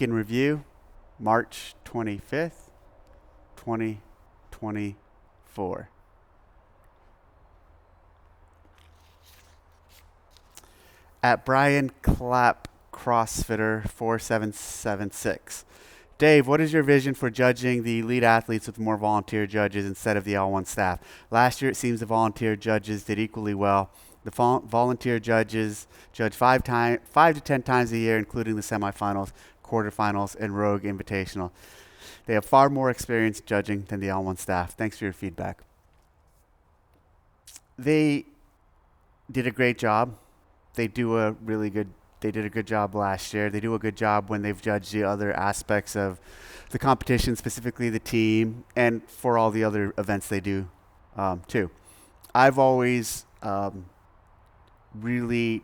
in review, March 25th, 2024. At Brian Clapp CrossFitter 4776. Dave, what is your vision for judging the elite athletes with more volunteer judges instead of the L1 staff? Last year, it seems the volunteer judges did equally well. The volunteer judges judge 5 to 10 times a year, including the semifinals, quarterfinals, and Rogue Invitational. They have far more experience judging than the L1 staff. Thanks for your feedback. They did a great job. They did a good job last year. They do a good job when they've judged the other aspects of the competition, specifically the team, and for all the other events they do too. I've always really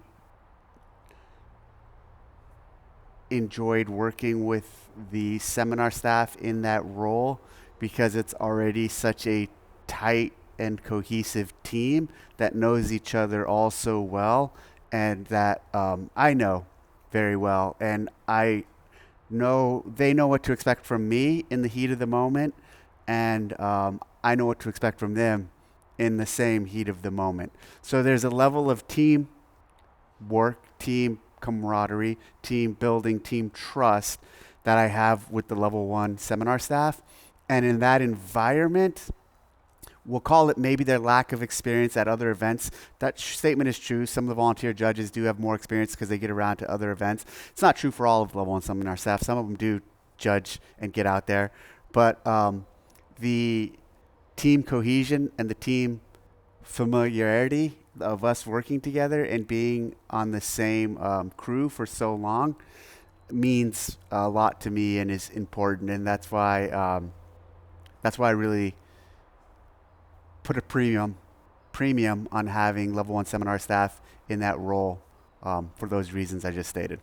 enjoyed working with the seminar staff in that role because it's already such a tight and cohesive team that knows each other all so well, and that I know very well, and I know they know what to expect from me in the heat of the moment, and I know what to expect from them in the same heat of the moment. So there's a level of team work, team camaraderie, team building, team trust that I have with the level 1 seminar staff. And in that environment, we'll call it maybe their lack of experience at other events. That statement is true. Some of the volunteer judges do have more experience because they get around to other events. It's not true for all of level 1 seminar staff. Some of them do judge and get out there. But the team cohesion and the team familiarity of us working together and being on the same crew for so long means a lot to me and is important, and that's why I really put a premium on having level 1 seminar staff in that role for those reasons I just stated.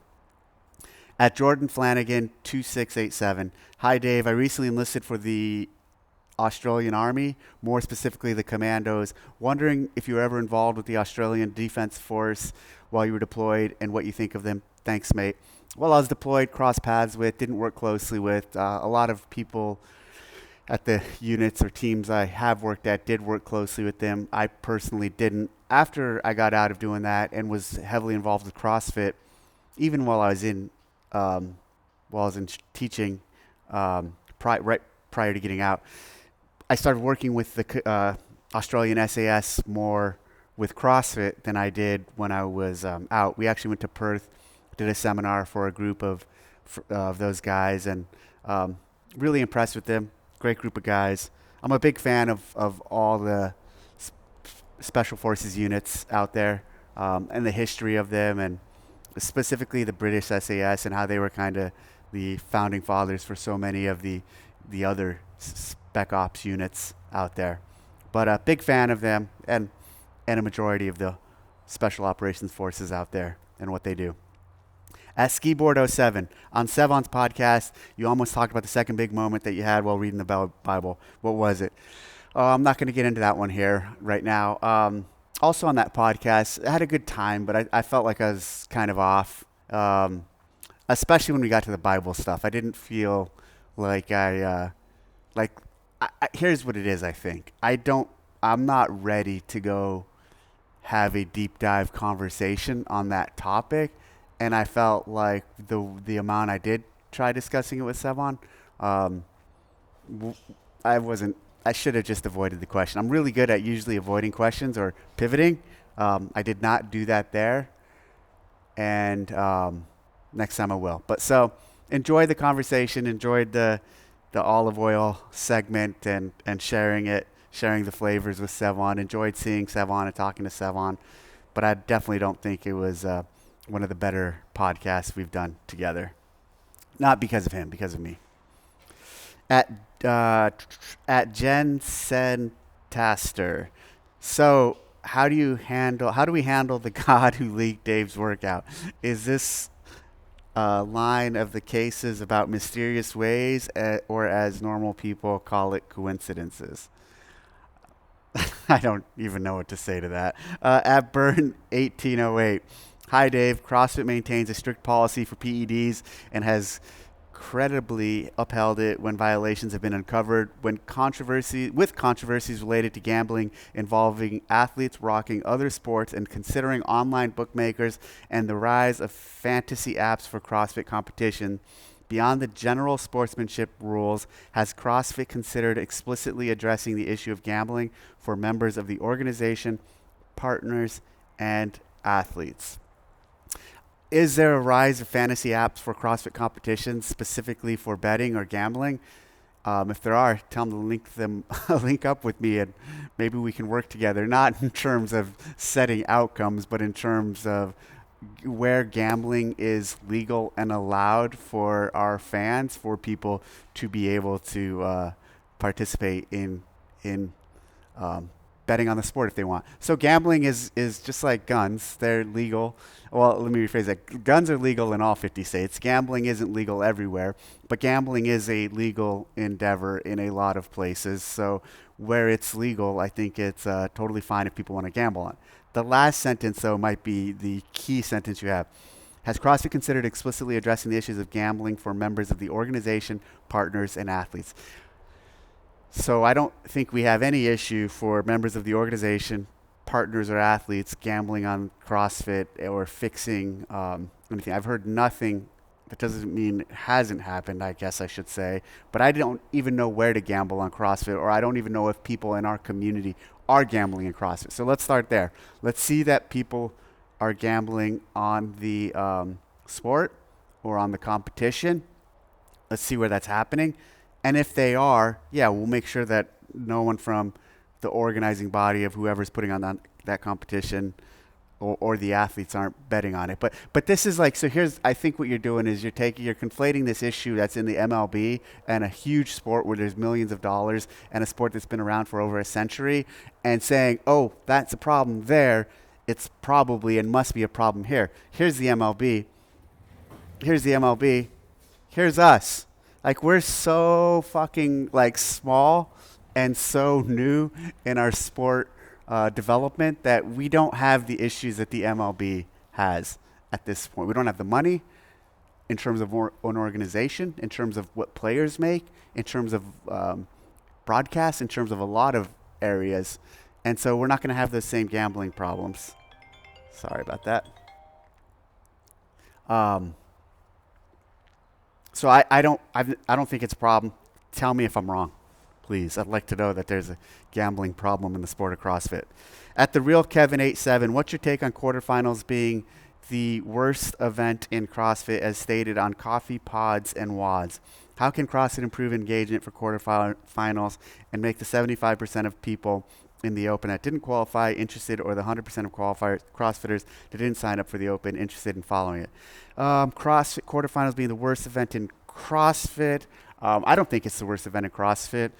At Jordan Flanagan 2687, hi Dave, I recently enlisted for the Australian Army, more specifically the Commandos. Wondering if you were ever involved with the Australian Defence Force while you were deployed and what you think of them. Thanks, mate. Well, I was deployed, crossed paths with, didn't work closely with. A lot of people at the units or teams I have worked at did work closely with them. I personally didn't. After I got out of doing that and was heavily involved with CrossFit, even while I was in teaching, right prior to getting out, I started working with the Australian SAS more with CrossFit than I did when I was out. We actually went to Perth, did a seminar for a group of those guys, and really impressed with them. Great group of guys. I'm a big fan of all the special forces units out there and the history of them, and specifically the British SAS and how they were kind of the founding fathers for so many of the other Spec Ops units out there. But a big fan of them and a majority of the special operations forces out there and what they do. At Skiboard07, on Sevan's podcast, you almost talked about the second big moment that you had while reading the Bible. What was it? I'm not going to get into that one here right now. Also on that podcast, I had a good time, but I felt like I was kind of off, especially when we got to the Bible stuff. I didn't feel like here's what it is, I think. I'm not ready to go have a deep dive conversation on that topic. And I felt like the amount I did try discussing it with Sevan, I should have just avoided the question. I'm really good at usually avoiding questions or pivoting. I did not do that there. And next time I will. But so enjoyed the conversation, enjoyed the olive oil segment and sharing the flavors with Sevan. Enjoyed seeing Sevan and talking to Sevan. But I definitely don't think it was one of the better podcasts we've done together. Not because of him, because of me. At Jen Sentaster. So how do we handle the God who leaked Dave's workout? Is this line of the cases about mysterious ways, or as normal people call it, coincidences? I don't even know what to say to that. At Burn 1808. Hi, Dave. CrossFit maintains a strict policy for PEDs and has credibly upheld it when violations have been uncovered, when controversies related to gambling involving athletes rocking other sports, and considering online bookmakers and the rise of fantasy apps for CrossFit competition. Beyond the general sportsmanship rules, has CrossFit considered explicitly addressing the issue of gambling for members of the organization, partners, and athletes? Is there a rise of fantasy apps for CrossFit competitions, specifically for betting or gambling? If there are, tell them to link up with me, and maybe we can work together. Not in terms of setting outcomes, but in terms of where gambling is legal and allowed for our fans, for people to be able to participate in betting on the sport if they want. So gambling is just like guns. They're legal. Well, let me rephrase that. Guns are legal in all 50 states. Gambling isn't legal everywhere, but gambling is a legal endeavor in a lot of places. So where it's legal, I think it's totally fine if people want to gamble on it. The last sentence, though, might be the key sentence you have. Has CrossFit considered explicitly addressing the issues of gambling for members of the organization, partners, and athletes? So I don't think we have any issue for members of the organization, partners, or athletes gambling on CrossFit or fixing anything. I've heard nothing. That doesn't mean it hasn't happened, I guess I should say. But I don't even know where to gamble on CrossFit, or I don't even know if people in our community are gambling in CrossFit. So let's start there. Let's see that people are gambling on the sport or on the competition. Let's see where that's happening. And if they are, yeah, we'll make sure that no one from the organizing body of whoever's putting on that competition or the athletes aren't betting on it. But this is like, so here's, I think what you're doing is you're conflating this issue that's in the MLB and a huge sport where there's millions of dollars and a sport that's been around for over a century, and saying, oh, that's a problem there. It's probably and must be a problem here. Here's the MLB. Here's the MLB. Here's us. Like, we're so fucking like small and so new in our sport development that we don't have the issues that the MLB has at this point. We don't have the money in terms of an organization, in terms of what players make, in terms of broadcasts, in terms of a lot of areas. And so we're not going to have those same gambling problems. Sorry about that. So I don't think it's a problem. Tell me if I'm wrong, please. I'd like to know that there's a gambling problem in the sport of CrossFit. At the real Kevin 87, what's your take on quarterfinals being the worst event in CrossFit as stated on Coffee Pods and WODs? How can CrossFit improve engagement for quarterfinals and make the 75% of people in the Open that didn't qualify interested, or the 100% of CrossFitters that didn't sign up for the Open interested in following it? CrossFit quarterfinals being the worst event in CrossFit. I don't think it's the worst event in CrossFit.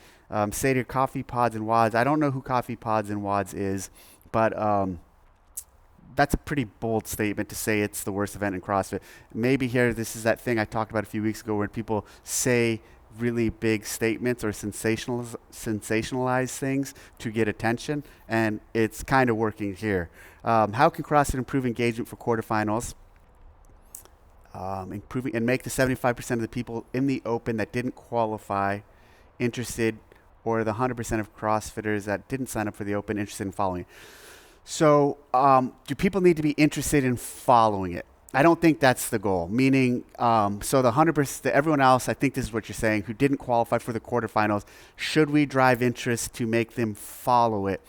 Stated Coffee Pods and WODs. I don't know who Coffee Pods and WODs is, but that's a pretty bold statement to say it's the worst event in CrossFit. Maybe here, this is that thing I talked about a few weeks ago where people say really big statements or sensationalize things to get attention, and it's kind of working here. How can CrossFit improve engagement for quarterfinals? Improving and make the 75% of the people in the Open that didn't qualify interested, or the 100% of CrossFitters that didn't sign up for the Open interested in following it. So do people need to be interested in following it? I don't think that's the goal. Meaning, so the 100%, everyone else, I think this is what you're saying, who didn't qualify for the quarterfinals, should we drive interest to make them follow it?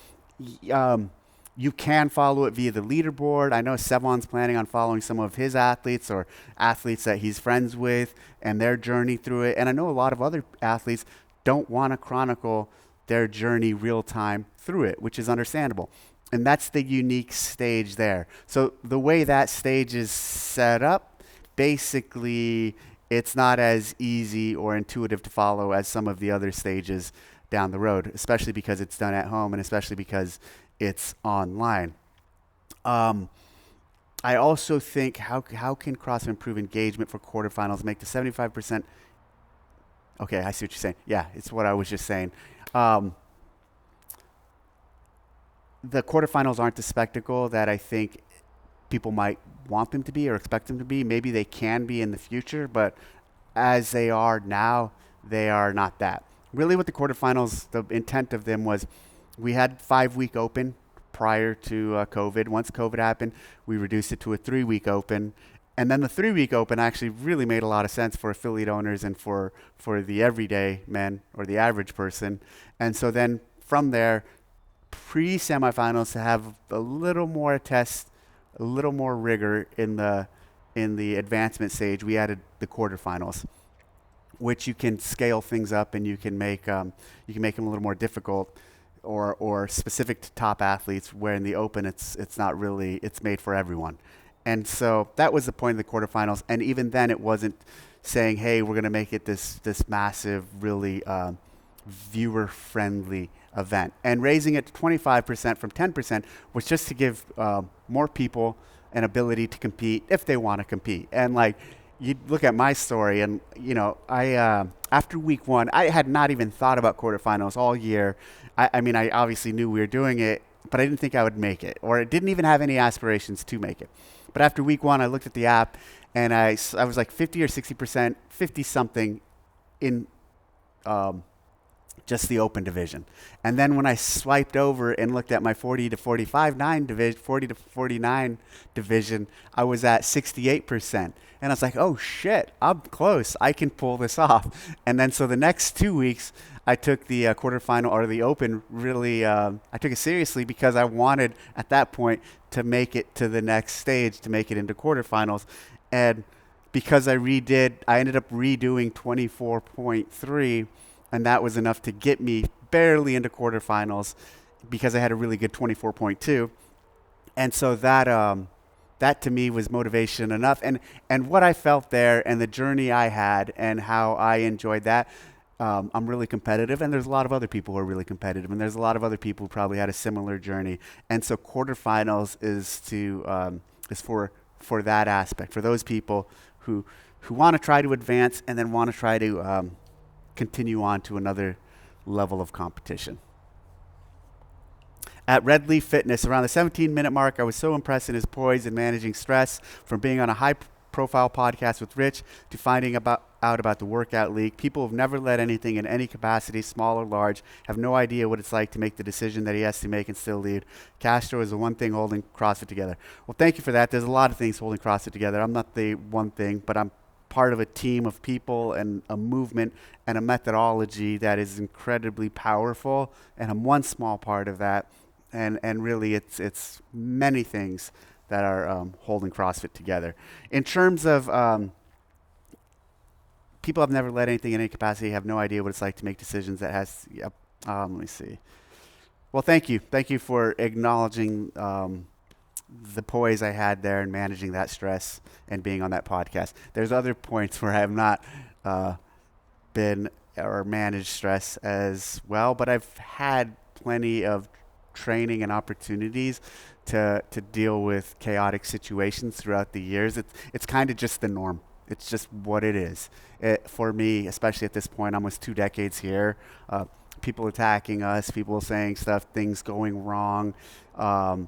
You can follow it via the leaderboard. I know Sevan's planning on following some of his athletes or athletes that he's friends with and their journey through it. And I know a lot of other athletes don't want to chronicle their journey real time through it, which is understandable. And that's the unique stage there. So the way that stage is set up, basically it's not as easy or intuitive to follow as some of the other stages down the road, especially because it's done at home and especially because it's online. I also think how can CrossFit improve engagement for quarterfinals, make the 75%? Okay, I see what you're saying. Yeah, it's what I was just saying. The quarterfinals aren't the spectacle that I think people might want them to be or expect them to be. Maybe they can be in the future, but as they are now, they are not that. Really, what the quarterfinals, the intent of them was, we had 5-week open prior to COVID. Once COVID happened, we reduced it to a 3-week open. And then the 3-week open actually really made a lot of sense for affiliate owners and for the everyday man or the average person. And so then from there, pre-semifinals to have a little more test, a little more rigor in the advancement stage, we added the quarterfinals, which you can scale things up and you can make them a little more difficult or specific to top athletes, where in the open it's not really, it's made for everyone. And so that was the point of the quarterfinals. And even then it wasn't saying, hey, we're going to make it this massive, really viewer friendly event. And raising it to 25% from 10% was just to give more people an ability to compete if they want to compete. And like, you look at my story, and you know, I after week 1, I had not even thought about quarterfinals all year. I mean, I obviously knew we were doing it, but I didn't think I would make it, or I didn't even have any aspirations to make it. But after week 1, I looked at the app, and I was like 50 or 60%, 50 something in just the open division. And then when I swiped over and looked at my 40 to 49 division, I was at 68%. And I was like, oh shit, I'm close. I can pull this off. And then so the next 2 weeks, I took the quarterfinal or the open really, I took it seriously, because I wanted at that point to make it to the next stage, to make it into quarterfinals. And because I ended up redoing 24.3, and that was enough to get me barely into quarterfinals, because I had a really good 24.2. And so that to me was motivation enough. And what I felt there and the journey I had and how I enjoyed that, I'm really competitive, and there's a lot of other people who are really competitive, and there's a lot of other people who probably had a similar journey. And so quarterfinals is for that aspect, for those people who want to try to advance and then want to try to continue on to another level of competition. At Red Leaf Fitness, around the 17-minute mark, I was so impressed in his poise in managing stress, from being on a high-profile podcast with Rich to finding out about the workout league. People who've never led anything in any capacity, small or large, have no idea what it's like to make the decision that he has to make and still lead. Castro is the one thing holding CrossFit together. Well, thank you for that. There's a lot of things holding CrossFit together. I'm not the one thing, but I'm part of a team of people and a movement and a methodology that is incredibly powerful, and I'm one small part of that. And really, it's many things that are holding CrossFit together. In terms of people have never led anything in any capacity, have no idea what it's like to make decisions that has, let me see. Well, thank you. Thank you for acknowledging the poise I had there and managing that stress and being on that podcast. There's other points where I have not been or managed stress as well, but I've had plenty of training and opportunities to deal with chaotic situations throughout the years. It's kind of just the norm. It's just what it is. For me, especially at this point, almost 2 decades here, people attacking us, people saying stuff, things going wrong. I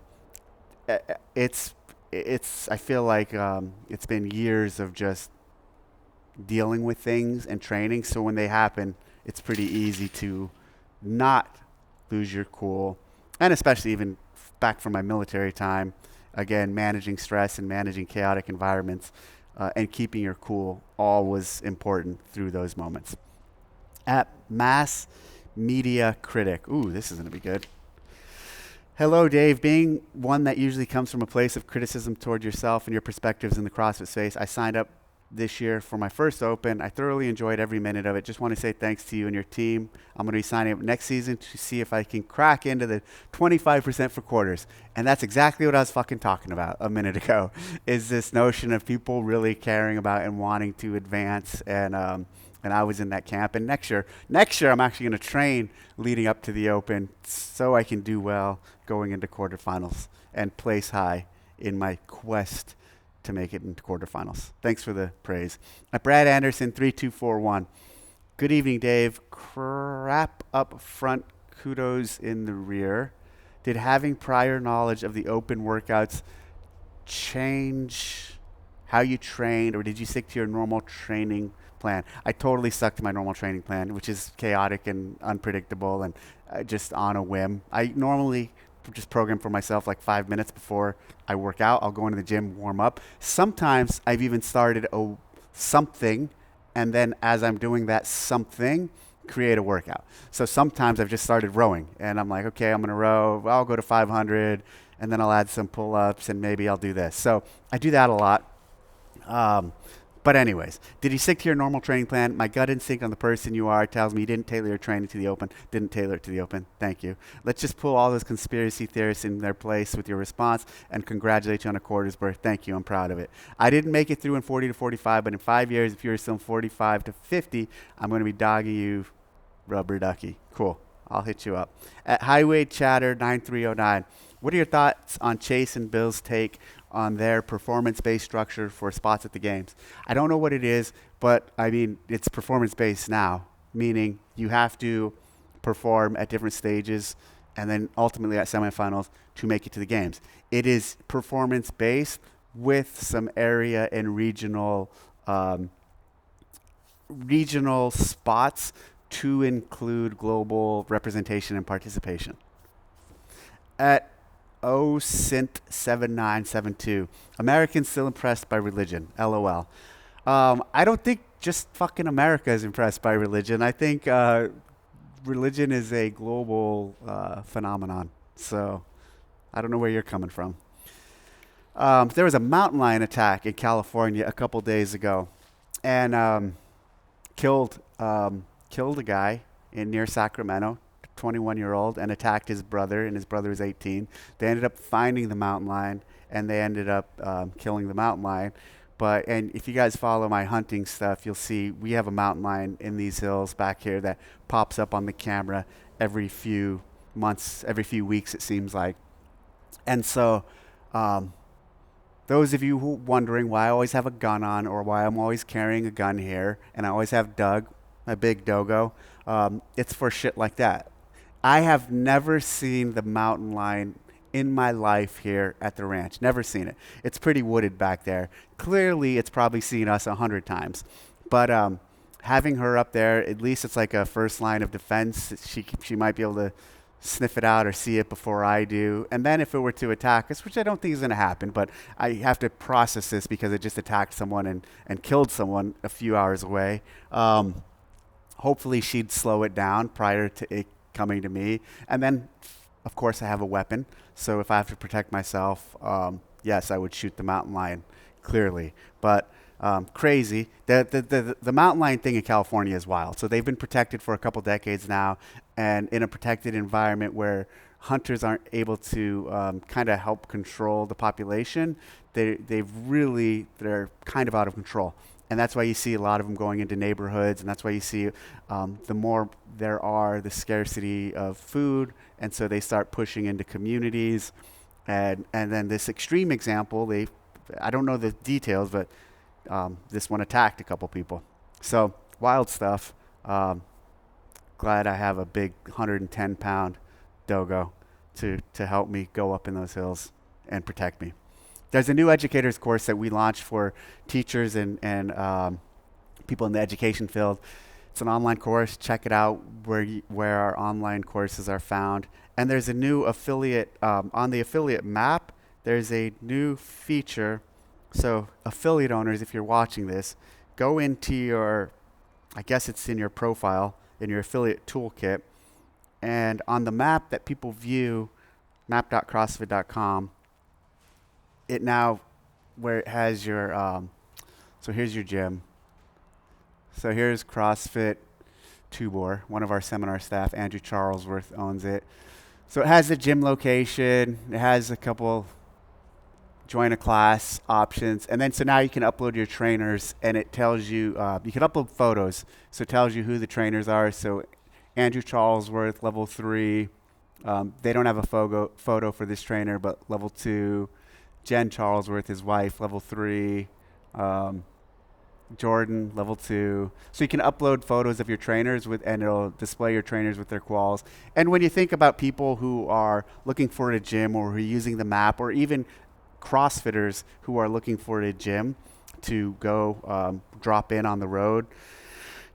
feel like it's been years of just dealing with things and training. So when they happen, it's pretty easy to not lose your cool. And especially even back from my military time, again, managing stress and managing chaotic environments and keeping your cool, all was important through those moments. At Mass Media Critic. Ooh, this is going to be good. Hello, Dave. Being one that usually comes from a place of criticism toward yourself and your perspectives in the CrossFit space, I signed up this year for my first open. I thoroughly enjoyed every minute of it. Just want to say thanks to you and your team. I'm going to be signing up next season to see if I can crack into the 25% for quarters. And that's exactly what I was fucking talking about a minute ago, is this notion of people really caring about and wanting to advance. And I was in that camp. And next year I'm actually going to train leading up to the open so I can do well going into quarterfinals and place high in my quest to make it into quarterfinals. Thanks for the praise. Brad Anderson, 3241. Good evening, Dave. Crap up front, kudos in the rear. Did having prior knowledge of the open workouts change how you trained, or did you stick to your normal training plan. I totally stuck to my normal training plan, which is chaotic and unpredictable and just on a whim. I normally just program for myself like 5 minutes before I work out. I'll go into the gym, warm up. Sometimes I've even started something, and then as I'm doing that something, create a workout. So sometimes I've just started rowing, and I'm like, okay, I'm going to row. I'll go to 500, and then I'll add some pull-ups, and maybe I'll do this. So I do that a lot. But anyways, did you stick to your normal training plan? My gut instinct on the person you are tells me you didn't tailor your training to the open. Didn't tailor it to the open. Thank you. Let's just pull all those conspiracy theorists in their place with your response and congratulate you on a quarter's birth. Thank you. I'm proud of it. I didn't make it through in 40 to 45, but in 5 years, if you're still in 45 to 50, I'm going to be dogging you, rubber ducky. Cool. I'll hit you up. At Highway Chatter 9309, what are your thoughts on Chase and Bill's take on their performance-based structure for spots at the games? I don't know what it is, but I mean, it's performance-based now, meaning you have to perform at different stages and then ultimately at semifinals to make it to the games. It is performance-based with some area and regional spots to include global representation and participation. At OSINT7972. Americans still impressed by religion. LOL. I don't think just fucking America is impressed by religion. I think religion is a global phenomenon. So I don't know where you're coming from. There was a mountain lion attack in California a couple days ago, and killed a guy near Sacramento, 21-year-old, and attacked his brother, and his brother was 18. They ended up finding the mountain lion, and they ended up killing the mountain lion. And if you guys follow my hunting stuff, you'll see we have a mountain lion in these hills back here that pops up on the camera every few months, every few weeks, it seems like. And so those of you who are wondering why I always have a gun on or why I'm always carrying a gun here, and I always have Doug, my big dogo, it's for shit like that. I have never seen the mountain lion in my life here at the ranch. Never seen it. It's pretty wooded back there. Clearly, it's probably seen us 100 times. But having her up there, at least it's like a first line of defense. She might be able to sniff it out or see it before I do. And then if it were to attack us, which I don't think is going to happen, but I have to process this because it just attacked someone and killed someone a few hours away. Hopefully she'd slow it down prior to it coming to me. And then, of course, I have a weapon. So if I have to protect myself, yes, I would shoot the mountain lion, clearly. But crazy. The mountain lion thing in California is wild. So they've been protected for a couple decades now, and in a protected environment where hunters aren't able to kind of help control the population, they're kind of out of control. And that's why you see a lot of them going into neighborhoods, and that's why you see the more there are, the scarcity of food, and so they start pushing into communities. And then this extreme example, I don't know the details, but this one attacked a couple people. So wild stuff. Glad I have a big 110-pound dogo to help me go up in those hills and protect me. There's a new educators course that we launched for teachers and people in the education field. It's an online course. Check it out where our online courses are found. And there's a new affiliate, on the affiliate map, there's a new feature. So affiliate owners, if you're watching this, go into your, I guess it's in your profile, in your affiliate toolkit. And on the map that people view, map.crossfit.com, it now, where it has your, so here's your gym. So here's CrossFit Tubor, one of our seminar staff, Andrew Charlesworth, owns it. So it has the gym location, it has a couple join a class options, and then so now you can upload your trainers, and it tells you, you can upload photos, so it tells you who the trainers are. So Andrew Charlesworth, level 3, they don't have a photo for this trainer, but level 2, Jen Charlesworth, his wife, level 3, Jordan, level 2. So you can upload photos of your trainers and it'll display your trainers with their quals. And when you think about people who are looking for a gym or who are using the map, or even CrossFitters who are looking for a gym, to go drop in on the road.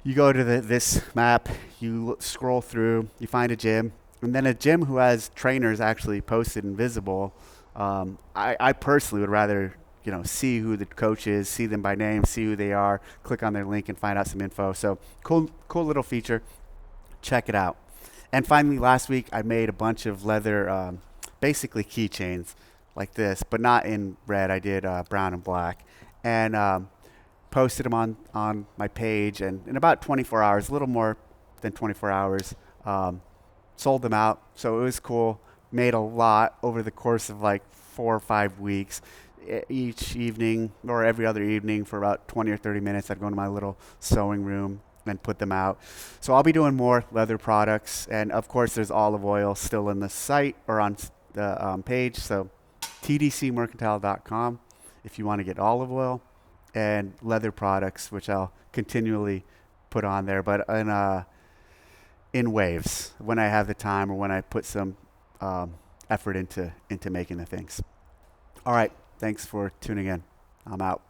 You go to this map, you scroll through, you find a gym, and then a gym who has trainers actually posted and visible. I personally would rather see who the coach is, see them by name, see who they are, click on their link and find out some info. So cool little feature. Check it out. And finally, last week I made a bunch of leather, basically keychains like this, but not in red. I did brown and black, and posted them on my page. And in about 24 hours, a little more than 24 hours, sold them out. So it was cool. Made a lot over the course of like 4 or 5 weeks. Each evening or every other evening for about 20 or 30 minutes, I'd go into my little sewing room and put them out. So I'll be doing more leather products. And of course, there's olive oil still in the site or on the page. So tdcmercantile.com if you want to get olive oil and leather products, which I'll continually put on there, but in waves when I have the time or when I put some effort into making the things. All right. Thanks for tuning in. I'm out.